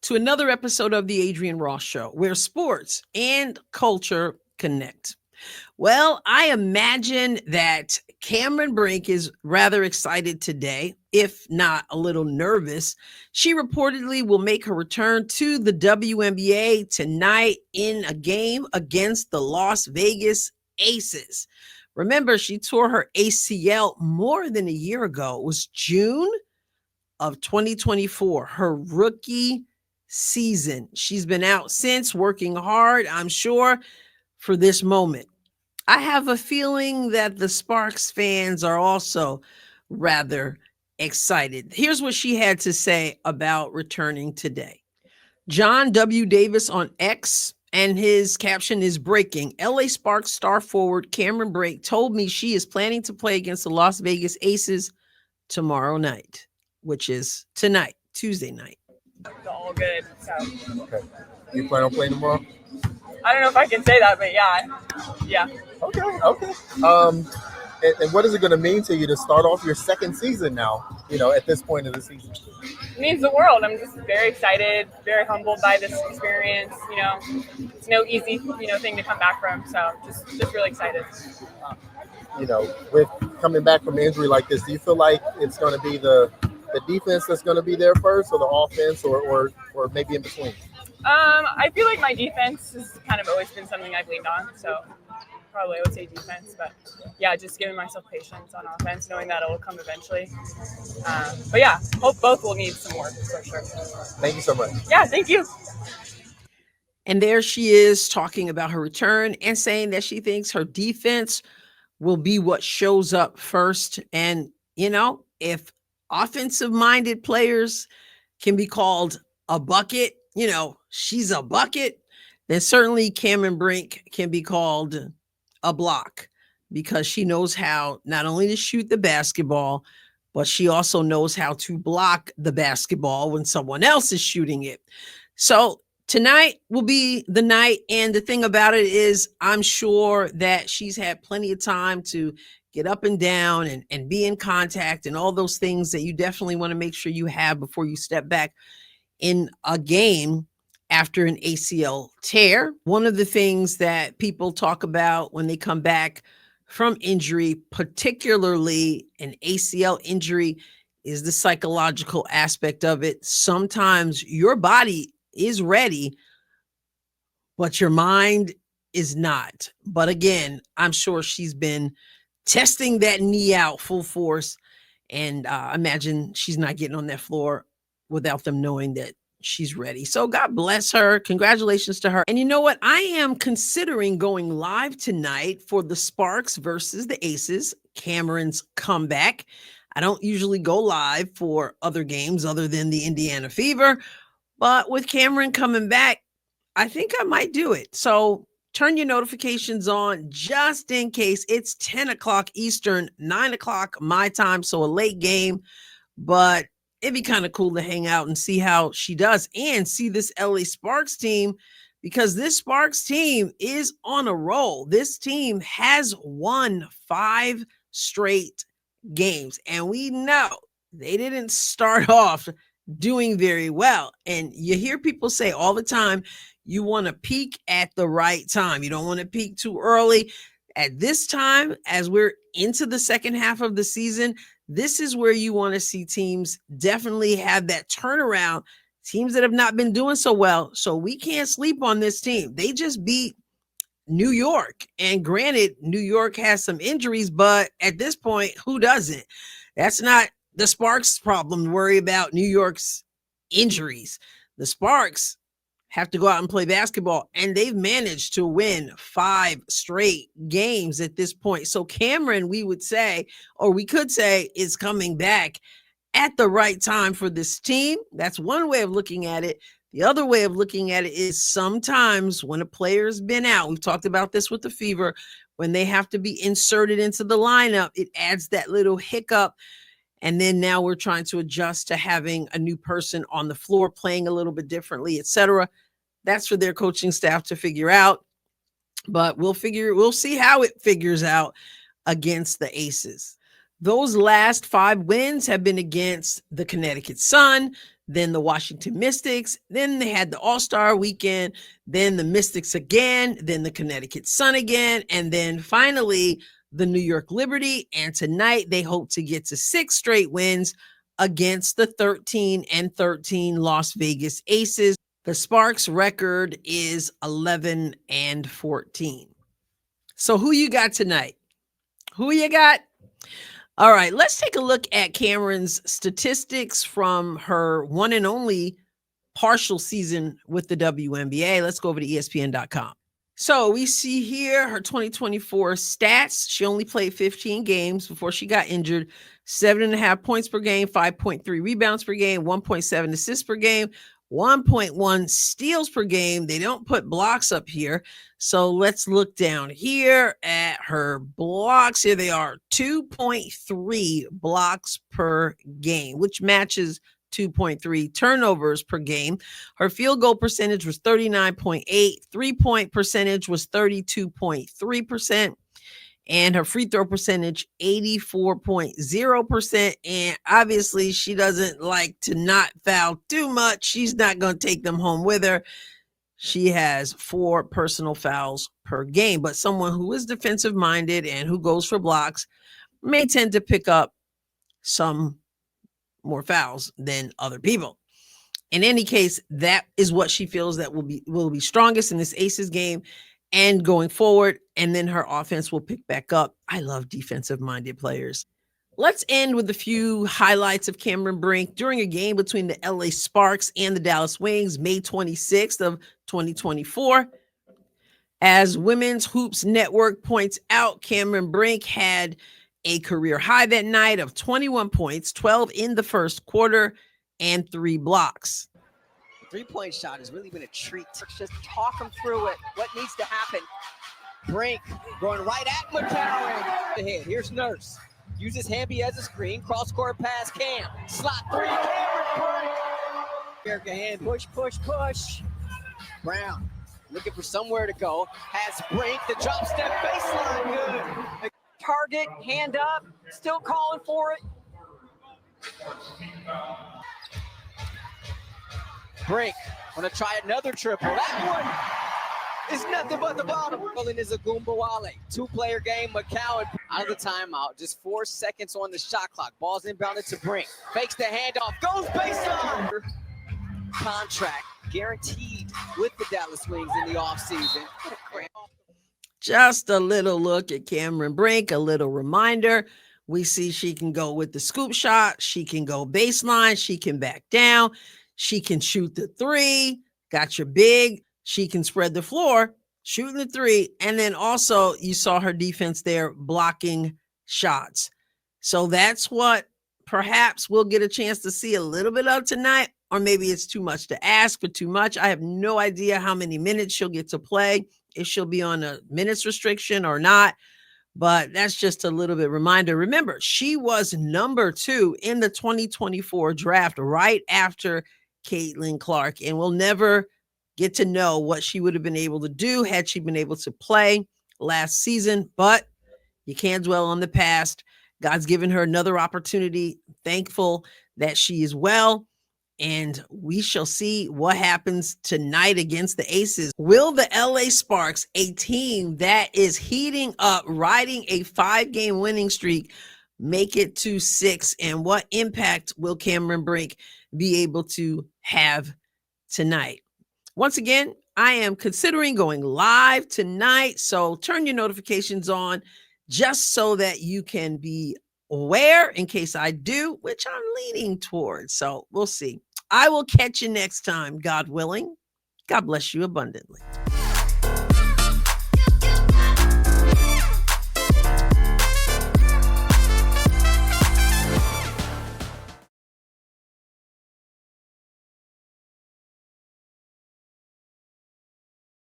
to another episode of the Adrienne Ross Show, where sports and culture connect. Well, I imagine that Cameron Brink is rather excited today, if not a little nervous. She reportedly will make her return to the WNBA tonight in a game against the Las Vegas Aces. Remember, she tore her ACL more than a year ago. It was June of 2024, her rookie season. She's been out since, working hard, I'm sure, for this moment. I have a feeling that the Sparks fans are also rather excited. Here's what she had to say about returning today. John W. Davis on X, and his caption is breaking. LA Sparks star forward Cameron Brink told me she is planning to play against the Las Vegas Aces tomorrow night, which is tonight, Tuesday night. It's all good. So. Okay. You plan on playing tomorrow? I don't know if I can say that, but yeah. Okay. And what is it going to mean to you to start off your second season now, at this point of the season? It means the world. I'm just very excited, very humbled by this experience. It's no easy, thing to come back from. So just really excited. With coming back from injury like this, do you feel like it's going to be the defense that's going to be there first, or the offense, or maybe in between? I feel like my defense has kind of always been something I've leaned on. So probably I would say defense, but yeah, just giving myself patience on offense, knowing that it will come eventually. But yeah, hope both will need some work for sure. Thank you so much. Yeah, thank you. And there she is talking about her return and saying that she thinks her defense will be what shows up first. And, if offensive-minded players can be called a bucket, she's a bucket, then certainly Cameron Brink can be called a block, because she knows how not only to shoot the basketball, but she also knows how to block the basketball when someone else is shooting it. So tonight will be the night. And the thing about it is, I'm sure that she's had plenty of time to get up and down and be in contact and all those things that you definitely want to make sure you have before you step back in a game after an ACL tear. One of the things that people talk about when they come back from injury, particularly an ACL injury, is the psychological aspect of it. Sometimes your body is ready, but your mind is not. But again, I'm sure she's been testing that knee out full force, and imagine she's not getting on that floor without them knowing that she's ready. So God bless her. Congratulations to her. And you know what? I am considering going live tonight for the Sparks versus the Aces, Cameron's comeback. I don't usually go live for other games other than the Indiana Fever, but with Cameron coming back, I think I might do it. So turn your notifications on just in case. It's 10 o'clock Eastern, 9 o'clock my time, so a late game, but it'd be kind of cool to hang out and see how she does and see this LA Sparks team, because this Sparks team is on a roll. This team has won 5 straight games, and we know they didn't start off doing very well. And you hear people say all the time, you want to peak at the right time. You don't want to peak too early. At this time, as we're into the second half of the season, this is where you want to see teams definitely have that turnaround, teams that have not been doing so well. So we can't sleep on this team. They just beat New York. And granted, New York has some injuries, but at this point, who doesn't? That's not the Sparks' problem to worry about New York's injuries. The Sparks have to go out and play basketball, and they've managed to win 5 straight games at this point. So Cameron, we would say, or we could say, is coming back at the right time for this team. That's one way of looking at it. The other way of looking at it is sometimes when a player's been out, we've talked about this with the Fever, when they have to be inserted into the lineup, it adds that little hiccup. And then now we're trying to adjust to having a new person on the floor playing a little bit differently, etc. That's for their coaching staff to figure out. But we'll see how it figures out against the Aces. Those last 5 wins have been against the Connecticut Sun, then the Washington Mystics, then they had the All-Star weekend, then the Mystics again, then the Connecticut Sun again, and then finally the New York Liberty. And tonight they hope to get to 6 straight wins against the 13-13 Las Vegas Aces. The Sparks record is 11-14. So who you got tonight? Who you got? All right, let's take a look at Cameron's statistics from her one and only partial season with the WNBA. Let's go over to ESPN.com. So we see here her 2024 stats. She only played 15 games before she got injured. 7.5 points per game, 5.3 rebounds per game, 1.7 assists per game, 1.1 steals per game. They don't put blocks up here. So let's look down here at her blocks. Here they are, 2.3 blocks per game, which matches 2.3 turnovers per game. Her field goal percentage was 39.8. 3-point percentage was 32.3%. And her free throw percentage, 84.0%. And obviously, she doesn't like to not foul too much. She's not going to take them home with her. She has 4 personal fouls per game. But someone who is defensive minded and who goes for blocks may tend to pick up some more fouls than other people. In any case, that is what she feels that will be strongest in this Aces game and going forward, and then her offense will pick back up. I love defensive-minded players. Let's end with a few highlights of Cameron Brink during a game between the LA Sparks and the Dallas Wings, May 26th of 2024. As Women's Hoops Network points out, Cameron Brink had a career high that night of 21 points, 12 in the first quarter, and 3 blocks. Three-point shot has really been a treat. Just talk them through it. What needs to happen? Brink going right at McCowan. Ahead. Here's Nurse. Uses Hamby as a screen. Cross-court pass, Cam. Slot 3. Cameron Brink. Erica Hand. Push, push, push. Brown looking for somewhere to go. Has Brink. The drop step baseline. Good. Target. Hand up. Still calling for it. Brink gonna try another triple. That one is nothing but the bottom. Rolling is a Goombawale. 2-player game. McCowan out of the timeout. Just 4 seconds on the shot clock. Ball's inbounded to Brink. Fakes the handoff. Goes baseline. Contract guaranteed with the Dallas Wings in the offseason. Just a little look at Cameron Brink, a little reminder. We see she can go with the scoop shot. She can go baseline. She can back down. She can shoot the 3, got your big. She can spread the floor, shooting the 3. And then also you saw her defense there blocking shots. So that's what perhaps we'll get a chance to see a little bit of tonight, or maybe it's too much to ask for too much. I have no idea how many minutes she'll get to play, if she'll be on a minutes restriction or not. But that's just a little bit reminder. Remember, she was number 2 in the 2024 draft right after Caitlin Clark, and we'll never get to know what she would have been able to do had she been able to play last season. But you can't dwell on the past. God's given her another opportunity. Thankful that she is well, and we shall see what happens tonight against the Aces. Will the LA Sparks, a team that is heating up, riding a 5-game winning streak, make it to 6? And what impact will Cameron Brink be able to have tonight? Once again, I am considering going live tonight, so turn your notifications on just so that you can be aware in case I do, which I'm leaning towards. So we'll see. I will catch you next time, God willing. God bless you abundantly.